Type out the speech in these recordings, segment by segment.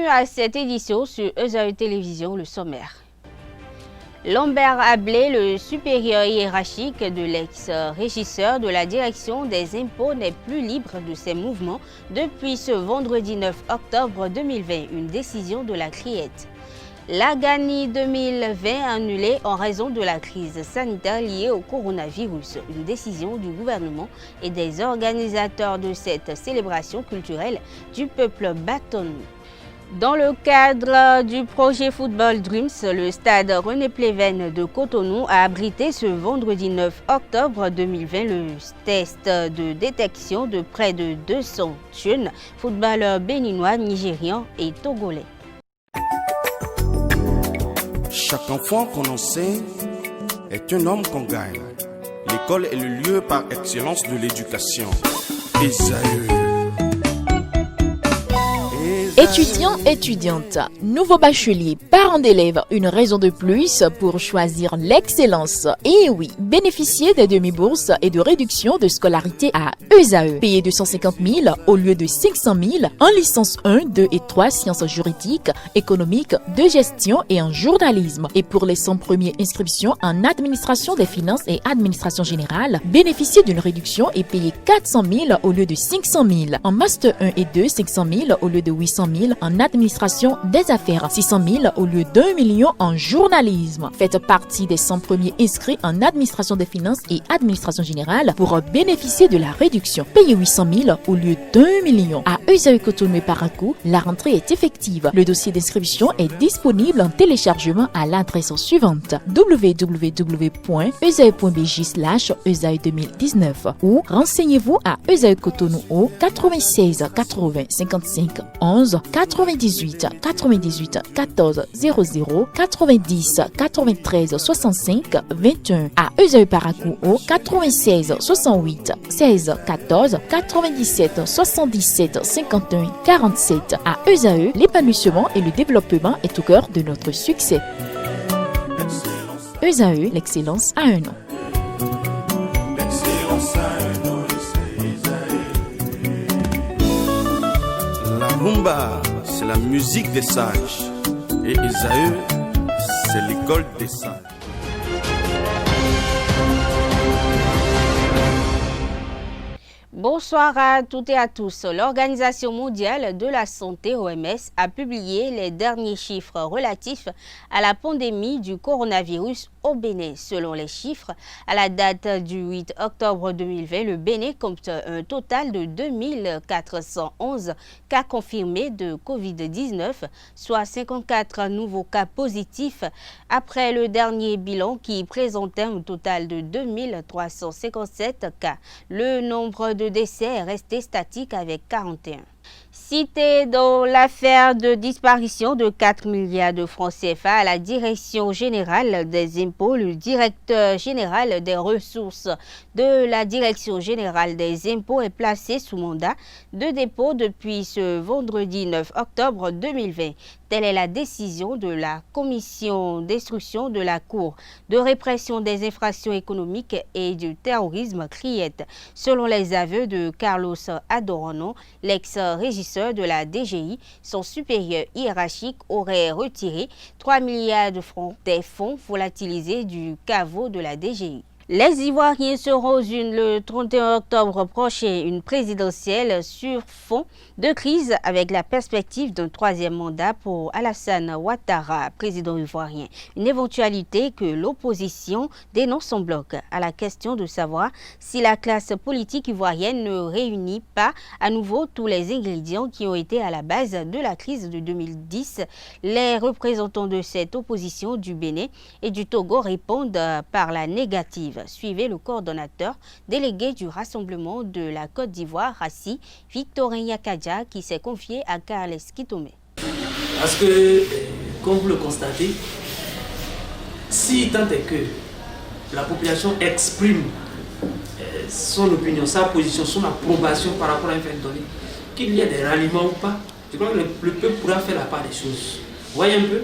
à cette édition sur ESAE Télévision, le sommaire. Lambert Ablé, le supérieur hiérarchique de l'ex-régisseur de la direction des impôts, n'est plus libre de ses mouvements depuis ce vendredi 9 octobre 2020, une décision de la CRIET. La GANI 2020 annulée en raison de la crise sanitaire liée au coronavirus, une décision du gouvernement et des organisateurs de cette célébration culturelle du peuple bâtonnier. Dans le cadre du projet Football Dreams, le stade René Pleven de Cotonou a abrité ce vendredi 9 octobre 2020 le test de détection de près de 200 jeunes footballeurs béninois, nigérians et togolais. Chaque enfant qu'on enseigne est un homme qu'on gagne. L'école est le lieu par excellence de l'éducation. ESAE. Étudiants, étudiantes, nouveaux bacheliers, parents d'élèves, une raison de plus pour choisir l'excellence. Et oui, bénéficier des demi-bourses et de réduction de scolarité à ESAE. Payer 250 000 au lieu de 500 000 en licence 1, 2 et 3 sciences juridiques, économiques, de gestion et en journalisme. Et pour les 100 premières inscriptions en administration des finances et administration générale, bénéficier d'une réduction et payer 400 000 au lieu de 500 000. En master 1 et 2, 500 000 au lieu de 800 000 en administration des affaires, 600 000 au lieu d'1 million en journalisme. Faites partie des 100 premiers inscrits en administration des finances et administration générale pour bénéficier de la réduction. Payez 800 000 au lieu d'1 million. À ESAE Cotonou et Parakou, la rentrée est effective. Le dossier d'inscription est disponible en téléchargement à l'adresse suivante: www.esae.bj/ESAE 2019 ou renseignez-vous à ESAE Cotonou au 96 80 55 11 98 98 14 00 90 93 65 21. À ESAE Parakou au 96 68 16 14 97 77 51 47. À ESAE, l'épanouissement et le développement est au cœur de notre succès. ESAE, l'excellence a un nom. La rumba, c'est la musique des sages. Et ESAE, c'est l'école des sages. Bonsoir à toutes et à tous. L'Organisation mondiale de la santé, OMS, a publié les derniers chiffres relatifs à la pandémie du coronavirus au Bénin. Selon les chiffres, à la date du 8 octobre 2020, le Bénin compte un total de 2411 cas confirmés de Covid-19, soit 54 nouveaux cas positifs après le dernier bilan qui présentait un total de 2357 cas. Le nombre de décès est resté statique avec 41. Cité dans l'affaire de disparition de 4 milliards de francs CFA à la Direction générale des impôts, le directeur général des ressources de la Direction générale des impôts est placé sous mandat de dépôt depuis ce vendredi 9 octobre 2020. Telle est la décision de la commission d'instruction de la Cour de répression des infractions économiques et du terrorisme CRIET. Selon les aveux de Carlos Adorno, l'ex-régisseur de la DGI, son supérieur hiérarchique aurait retiré 3 milliards de francs des fonds volatilisés du caveau de la DGI. Les Ivoiriens seront aux unes le 31 octobre prochain, une présidentielle sur fond de crise avec la perspective d'un troisième mandat pour Alassane Ouattara, président ivoirien. Une éventualité que l'opposition dénonce en bloc. À la question de savoir si la classe politique ivoirienne ne réunit pas à nouveau tous les ingrédients qui ont été à la base de la crise de 2010, les représentants de cette opposition du Bénin et du Togo répondent par la négative. Suivez le coordonnateur délégué du Rassemblement de la Côte d'Ivoire, Rassi, Victorin Yakadia, qui s'est confié à Carles Kitome. Parce que, comme vous le constatez, si tant est que la population exprime son opinion, sa position, son approbation par rapport à un fait donné, qu'il y ait des ralliements ou pas, je crois que le peuple pourra faire la part des choses. Vous voyez un peu?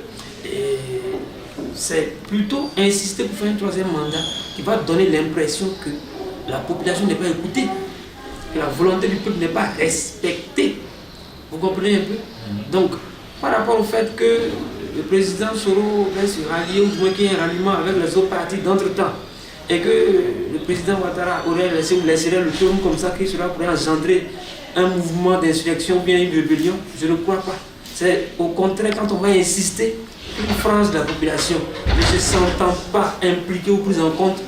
C'est plutôt insister pour faire un troisième mandat qui va donner l'impression que la population n'est pas écoutée, que la volonté du peuple n'est pas respectée. Vous comprenez un peu? Donc, par rapport au fait que le président Soro va se rallier, ou du moins qu'il y ait un ralliement avec les autres partis d'entre-temps, et que le président Ouattara aurait laissé ou laisserait le tour comme ça, que cela pourrait engendrer un mouvement d'insurrection ou bien une rébellion, je ne crois pas. C'est au contraire, quand on va insister, une frange de la population ne se sentant pas impliquée ou prise en compte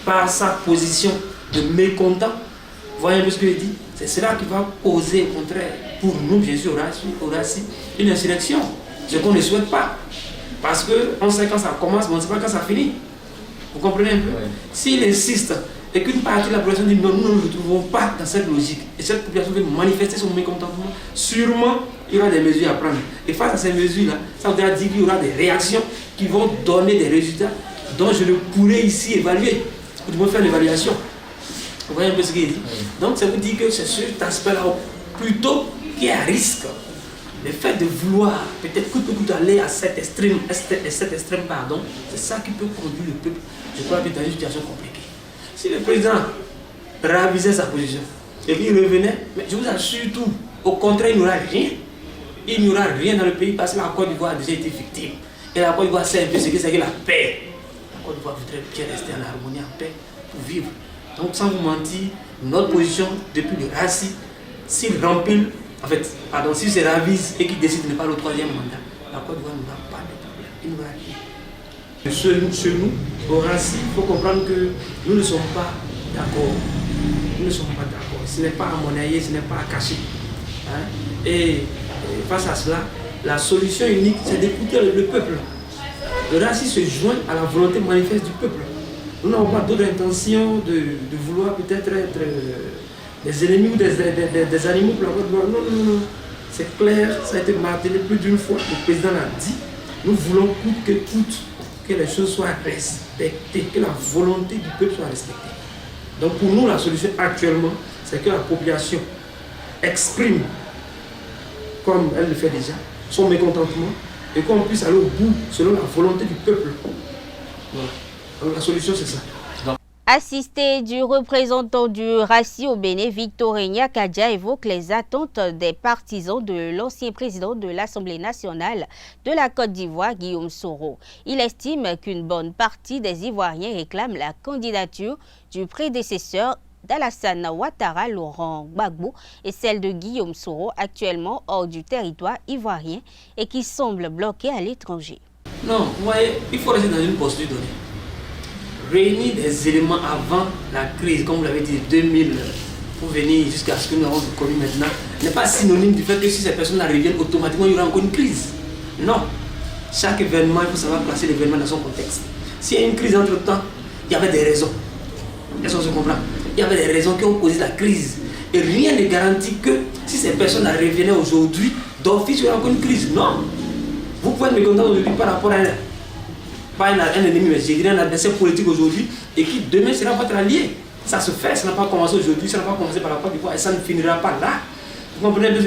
par sa position de mécontent, voyez un peu ce que je dis, c'est cela qui va causer au contraire, pour nous bien sûr, Horaci, une insurrection, ce qu'on ne souhaite pas. Parce qu'on sait quand ça commence, mais on ne sait pas quand ça finit. Vous comprenez un peu? Oui. S'il insiste et qu'une partie de la population dit non, nous ne nous retrouvons pas dans cette logique, et cette population veut manifester son mécontentement, sûrement il y aura des mesures à prendre. Et face à ces mesures-là, ça voudra dire qu'il y aura des réactions qui vont donner des résultats dont je ne pourrais ici évaluer, ou du moins faire l'évaluation. Vous voyez un peu ce qu'il dit? Oui. Donc ça veut dire que c'est cet aspect-là plutôt qui est à risque. Le fait de vouloir peut-être coûte que coûte aller à cet extrême, pardon, c'est ça qui peut conduire le peuple, je crois, que dans une situation compliquée. Si le président ravisait sa position et qu'il revenait, mais je vous assure tout, au contraire, il n'y aura rien. Il n'y aura rien dans le pays parce que la Côte d'Ivoire a déjà été victime. Et la Côte d'Ivoire sait un peu ce que c'est que la paix. La Côte d'Ivoire voudrait bien rester en harmonie, en paix, pour vivre. Donc, sans vous mentir, notre position depuis le Rassi, s'il remplit, en fait, pardon, s'il se ravise et qu'il décide de ne pas le troisième mandat, la Côte d'Ivoire n'aura pas de problème. Il n'y aura rien. Chez nous, au Rassi, il faut comprendre que nous ne sommes pas d'accord. Nous ne sommes pas d'accord. Ce n'est pas à monnayer, ce n'est pas à cacher. Hein? Et face à cela, la solution unique, c'est d'écouter le peuple. Le Rassi se joint à la volonté manifeste du peuple. Nous n'avons pas d'autre intention de vouloir peut-être être des ennemis ou des animaux pour la Côte d'Ivoire. Non, non, non. C'est clair, ça a été martelé plus d'une fois. Le président l'a dit. Nous voulons coûte que coûte que les choses soient respectées, que la volonté du peuple soit respectée. Donc pour nous, la solution actuellement, c'est que la population exprime, comme elle le fait déjà, son mécontentement et qu'on puisse aller au bout selon la volonté du peuple. Voilà. Donc la solution, c'est ça. Assisté du représentant du Rassi au Bénin, Victorien Kadja évoque les attentes des partisans de l'ancien président de l'Assemblée nationale de la Côte d'Ivoire, Guillaume Soro. Il estime qu'une bonne partie des Ivoiriens réclament la candidature du prédécesseur d'Alassane Ouattara, Laurent Gbagbo, et celle de Guillaume Soro, actuellement hors du territoire ivoirien et qui semble bloqué à l'étranger. Non, vous voyez, il faut rester dans une posture donnée. Réunir des éléments avant la crise, comme vous l'avez dit, 2000, pour venir jusqu'à ce que nous avons connu maintenant, n'est pas synonyme du fait que si ces personnes reviennent automatiquement, il y aura encore une crise. Non. Chaque événement, il faut savoir placer l'événement dans son contexte. S'il y a une crise entre-temps, il y avait des raisons. Est-ce qu'on se comprend? Il y avait des raisons qui ont causé la crise. Et rien ne garantit que si ces personnes revenaient aujourd'hui, d'office, il y aura encore une crise. Non. Vous pouvez être mécontent aujourd'hui par rapport à pas un ennemi, mais je dirais un adversaire politique aujourd'hui et qui demain sera votre allié. Ça se fait, ça n'a pas commencé aujourd'hui, ça n'a pas commencé par la Côte d'Ivoire et ça ne finira pas là. Vous comprenez?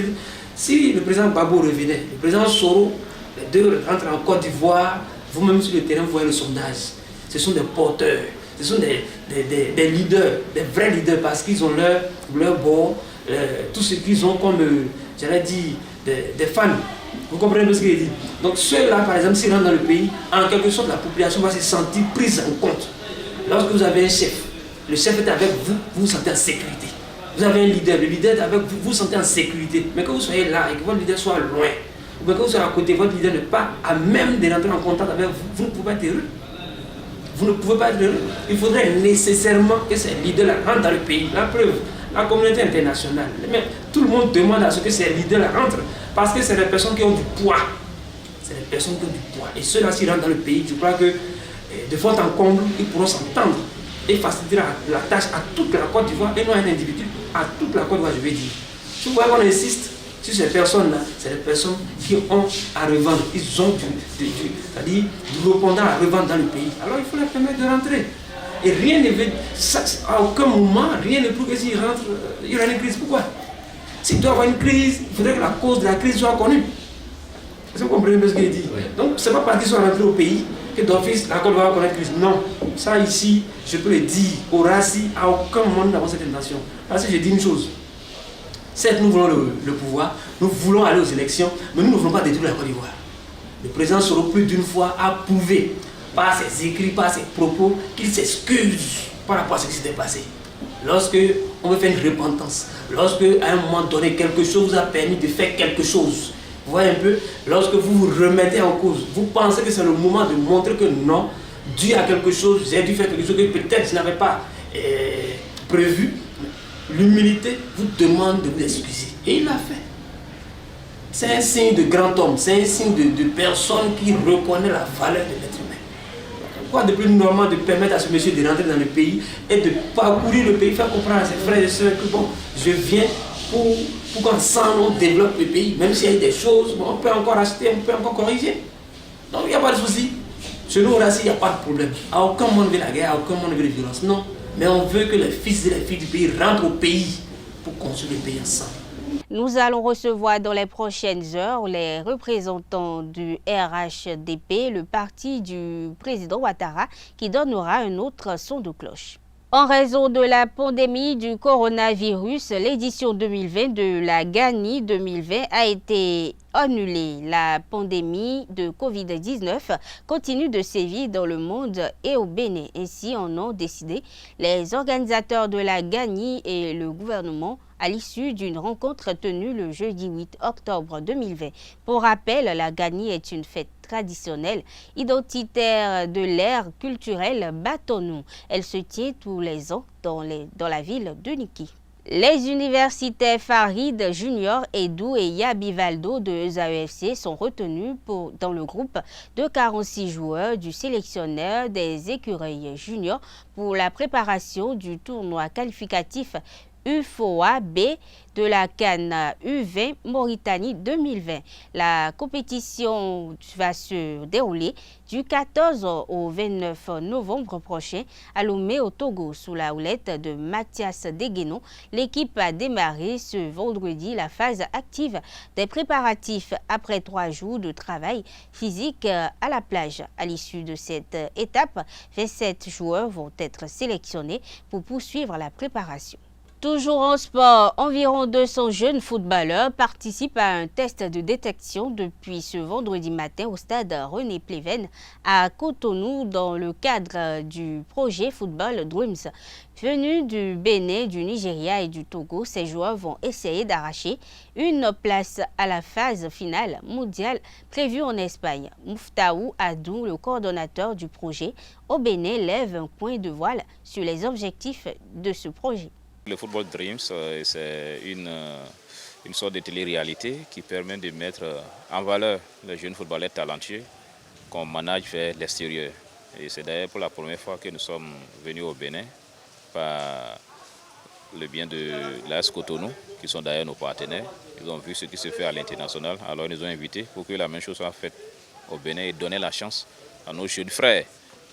Si le président Gbagbo revenait, le président Soro, les deux rentrent en Côte d'Ivoire, vous-même sur le terrain, vous voyez le sondage. Ce sont des porteurs, ce sont des leaders, des vrais leaders parce qu'ils ont leur bord, tout ce qu'ils ont comme, j'allais dire, des fans. Vous comprenez ce qu'il dit? Donc ceux-là, par exemple, s'ils rentrent dans le pays, en quelque sorte, la population va se sentir prise en compte. Lorsque vous avez un chef, le chef est avec vous, vous vous sentez en sécurité. Vous avez un leader, le leader est avec vous, vous vous sentez en sécurité. Mais que vous soyez là et que votre leader soit loin, ou bien que vous soyez à côté, votre leader n'est pas à même de rentrer en contact avec vous, vous ne pouvez pas être heureux. Vous ne pouvez pas être heureux. Il faudrait nécessairement que ces leaders-là rentrent dans le pays. La preuve, la communauté internationale. Mais tout le monde demande à ce que ces leaders-là rentrent. Parce que c'est des personnes qui ont du poids. C'est des personnes qui ont du poids. Et ceux-là, s'ils rentrent dans le pays, je crois que de fond en comble, ils pourront s'entendre et faciliter la tâche à toute la Côte d'Ivoire et non à un individu, à toute la Côte d'Ivoire, je vais dire. Si vous voyez qu'on insiste sur ces personnes-là, c'est des personnes qui ont à revendre. Ils ont c'est-à-dire du répondant à revendre dans le pays. Alors il faut leur permettre de rentrer. Et rien ne veut, à aucun moment, rien ne prouve que s'ils rentrent, il y aura une crise. Pourquoi? S'il doit y avoir une crise, il faudrait que la cause de la crise soit connue. Est-ce que vous comprenez ce qu'il dit? Oui. Donc, ce n'est pas parce qu'ils sont rentrés au pays que d'office la Côte va connaître crise. Non. Ça, ici, je peux le dire, au Rassi, à aucun moment nous n'avons cette intention. Parce que je dis une chose. Certes, nous voulons le pouvoir, nous voulons aller aux élections, mais nous ne voulons pas détruire la Côte d'Ivoire. Le président Soro, plus d'une fois, a prouvé par ses écrits, par ses propos, qu'il s'excuse par rapport à ce qui s'était passé. Lorsque on veut faire une repentance, lorsque à un moment donné quelque chose vous a permis de faire quelque chose, vous voyez un peu, lorsque vous vous remettez en cause, vous pensez que c'est le moment de montrer que non, Dieu a quelque chose, j'ai dû faire quelque chose que peut-être je n'avais pas prévu. L'humilité vous demande de vous excuser. Et il l'a fait. C'est un signe de grand homme, c'est un signe de personne qui reconnaît la valeur de l'être humain. Quoi de plus normal de permettre à ce monsieur de rentrer dans le pays et de parcourir le pays, faire comprendre à ses frères et sœurs que bon, je viens pour qu'ensemble on développe le pays, même s'il y a des choses, bon, on peut encore acheter, on peut encore corriger. Donc il n'y a pas de souci. Chez nous, là, il n'y a pas de problème. À aucun moment on veut la guerre, à aucun moment on veut la violence. Non. Mais on veut que les fils et les filles du pays rentrent au pays pour construire le pays ensemble. Nous allons recevoir dans les prochaines heures les représentants du RHDP, le parti du président Ouattara, qui donnera un autre son de cloche. En raison de la pandémie du coronavirus, l'édition 2020 de la GANI 2020 a été annulée. La pandémie de Covid-19 continue de sévir dans le monde et au Bénin. Ainsi en ont décidé les organisateurs de la GANI et le gouvernement à l'issue d'une rencontre tenue le jeudi 8 octobre 2020. Pour rappel, la GANI est une fête traditionnelle, identitaire de l'ère culturelle Batonou. Elle se tient tous les ans dans la ville de Niki. Les universitaires Farid Junior, Edou et Yabivaldo de ESAEFC sont retenus dans le groupe de 46 joueurs du sélectionneur des écureuils juniors pour la préparation du tournoi qualificatif UFOA B de la CAN U20 Mauritanie 2020. La compétition va se dérouler du 14 au 29 novembre prochain à Lomé au Togo sous la houlette de Mathias Deguenon. L'équipe a démarré ce vendredi la phase active des préparatifs après 3 jours de travail physique à la plage. À l'issue de cette étape, 27 joueurs vont être sélectionnés pour poursuivre la préparation. Toujours en sport, environ 200 jeunes footballeurs participent à un test de détection depuis ce vendredi matin au stade René Pleven à Cotonou dans le cadre du projet Football Dreams. Venus du Bénin, du Nigeria et du Togo, ces joueurs vont essayer d'arracher une place à la phase finale mondiale prévue en Espagne. Mouftaou Adou, le coordonnateur du projet au Bénin, lève un point de voile sur les objectifs de ce projet. Le Football Dreams, c'est une sorte de télé-réalité qui permet de mettre en valeur les jeunes footballeurs talentueux qu'on manage vers l'extérieur. Et c'est d'ailleurs pour la première fois que nous sommes venus au Bénin par le bien de l'AS Cotonou, qui sont d'ailleurs nos partenaires. Ils ont vu ce qui se fait à l'international, alors ils nous ont invités pour que la même chose soit faite au Bénin et donner la chance à nos jeunes frères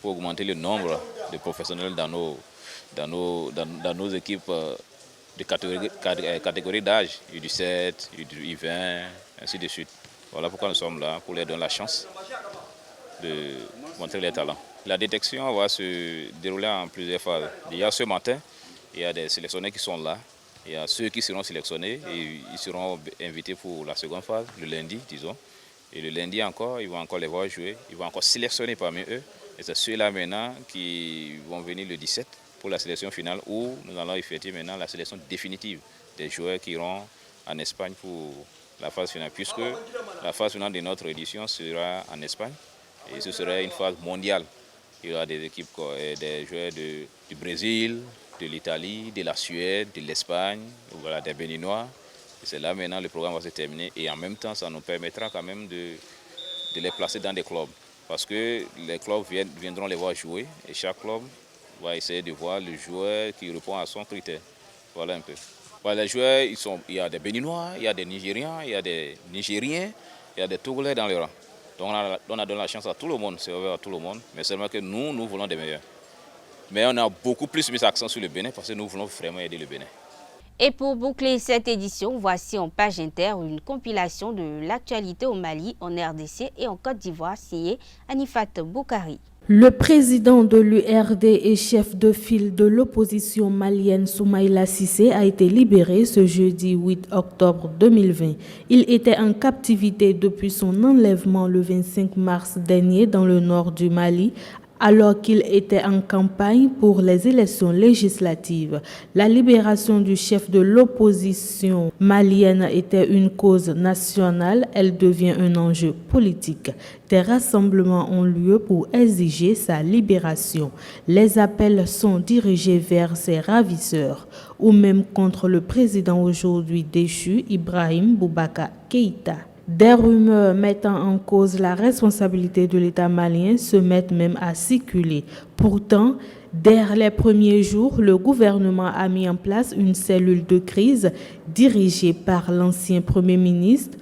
pour augmenter le nombre de professionnels dans nos équipes de catégorie d'âge, U17, U20, ainsi de suite. Voilà pourquoi nous sommes là, pour leur donner la chance de montrer leurs talents. La détection va se dérouler en plusieurs phases. Déjà ce matin, il y a des sélectionnés qui sont là. Il y a ceux qui seront sélectionnés et ils seront invités pour la seconde phase, le lundi, disons. Et le lundi encore, ils vont encore les voir jouer. Ils vont encore sélectionner parmi eux. Et c'est ceux-là maintenant qui vont venir le 17 pour la sélection finale où nous allons effectuer maintenant la sélection définitive des joueurs qui iront en Espagne pour la phase finale, puisque la phase finale de notre édition sera en Espagne et ce sera une phase mondiale. Il y aura des équipes, des joueurs du Brésil, de l'Italie, de la Suède, de l'Espagne, voilà, des Béninois. Et c'est là maintenant le programme va se terminer et en même temps ça nous permettra quand même de les placer dans des clubs. Parce que les clubs viendront les voir jouer et chaque club va essayer de voir le joueur qui répond à son critère. Voilà un peu. Voilà, les joueurs, il y a des Béninois, il y a des Nigérians, il y a des Nigériens, il y a des Togolais dans le rang. Donc on a donné la chance à tout le monde, c'est ouvert à tout le monde, mais seulement que nous voulons des meilleurs. Mais on a beaucoup plus mis l'accent sur le Bénin parce que nous voulons vraiment aider le Bénin. Et pour boucler cette édition, voici en page inter une compilation de l'actualité au Mali, en RDC et en Côte d'Ivoire signée Anifat Boukari. Le président de l'URD et chef de file de l'opposition malienne Soumaïla Cissé a été libéré ce jeudi 8 octobre 2020. Il était en captivité depuis son enlèvement le 25 mars dernier dans le nord du Mali, alors qu'il était en campagne pour les élections législatives. La libération du chef de l'opposition malienne était une cause nationale, elle devient un enjeu politique. Des rassemblements ont lieu pour exiger sa libération. Les appels sont dirigés vers ses ravisseurs ou même contre le président aujourd'hui déchu, Ibrahim Boubacar Keïta. Des rumeurs mettant en cause la responsabilité de l'État malien se mettent même à circuler. Pourtant, dès les premiers jours, le gouvernement a mis en place une cellule de crise dirigée par l'ancien Premier ministre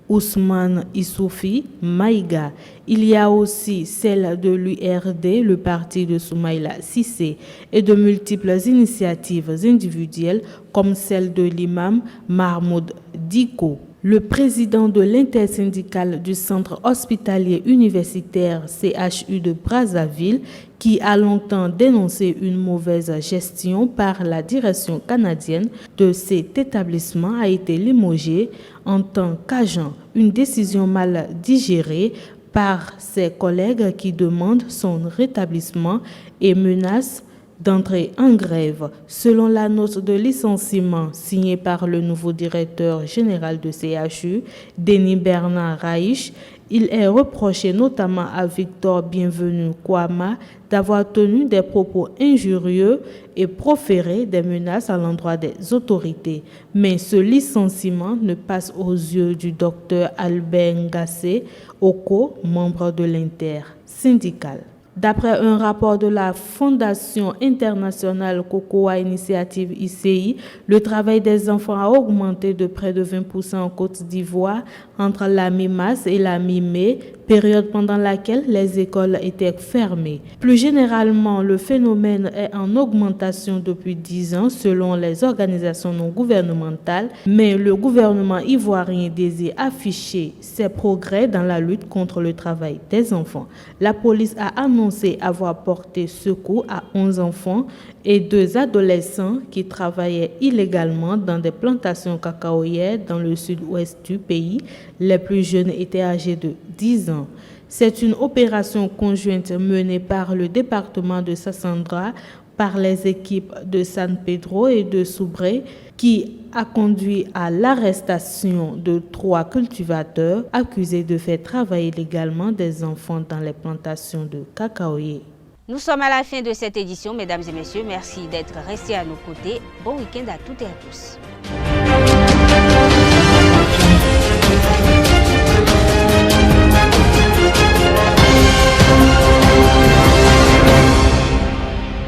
Ousmane Issoufi Maïga. Il y a aussi celle de l'URD, le parti de Soumaïla Cissé, et de multiples initiatives individuelles comme celle de l'imam Mahmoud Diko. Le président de l'intersyndicale du centre hospitalier universitaire CHU de Brazzaville, qui a longtemps dénoncé une mauvaise gestion par la direction canadienne de cet établissement, a été limogé en tant qu'agent, une décision mal digérée par ses collègues qui demandent son rétablissement et menacent d'entrer en grève. Selon la note de licenciement signée par le nouveau directeur général de CHU, Denis Bernard Raïch, il est reproché notamment à Victor Bienvenu Kouama d'avoir tenu des propos injurieux et proféré des menaces à l'endroit des autorités. Mais ce licenciement ne passe aux yeux du docteur Albert Ngassé Oko, membre de l'inter-syndical. D'après un rapport de la Fondation internationale Cocoa Initiative ICI, le travail des enfants a augmenté de près de 20% en Côte d'Ivoire entre la mi-mars et la mi-mai, période pendant laquelle les écoles étaient fermées. Plus généralement, le phénomène est en augmentation depuis 10 ans selon les organisations non gouvernementales, mais le gouvernement ivoirien désire afficher ses progrès dans la lutte contre le travail des enfants. La police a annoncé avoir porté secours à 11 enfants et 2 adolescents qui travaillaient illégalement dans des plantations cacaoyères dans le sud-ouest du pays. Les plus jeunes étaient âgés de 10 ans. C'est une opération conjointe menée par le département de Sassandra, par les équipes de San Pedro et de Soubré, qui a conduit à l'arrestation de 3 cultivateurs accusés de faire travailler illégalement des enfants dans les plantations de cacaoyers. Nous sommes à la fin de cette édition, mesdames et messieurs. Merci d'être restés à nos côtés. Bon week-end à toutes et à tous.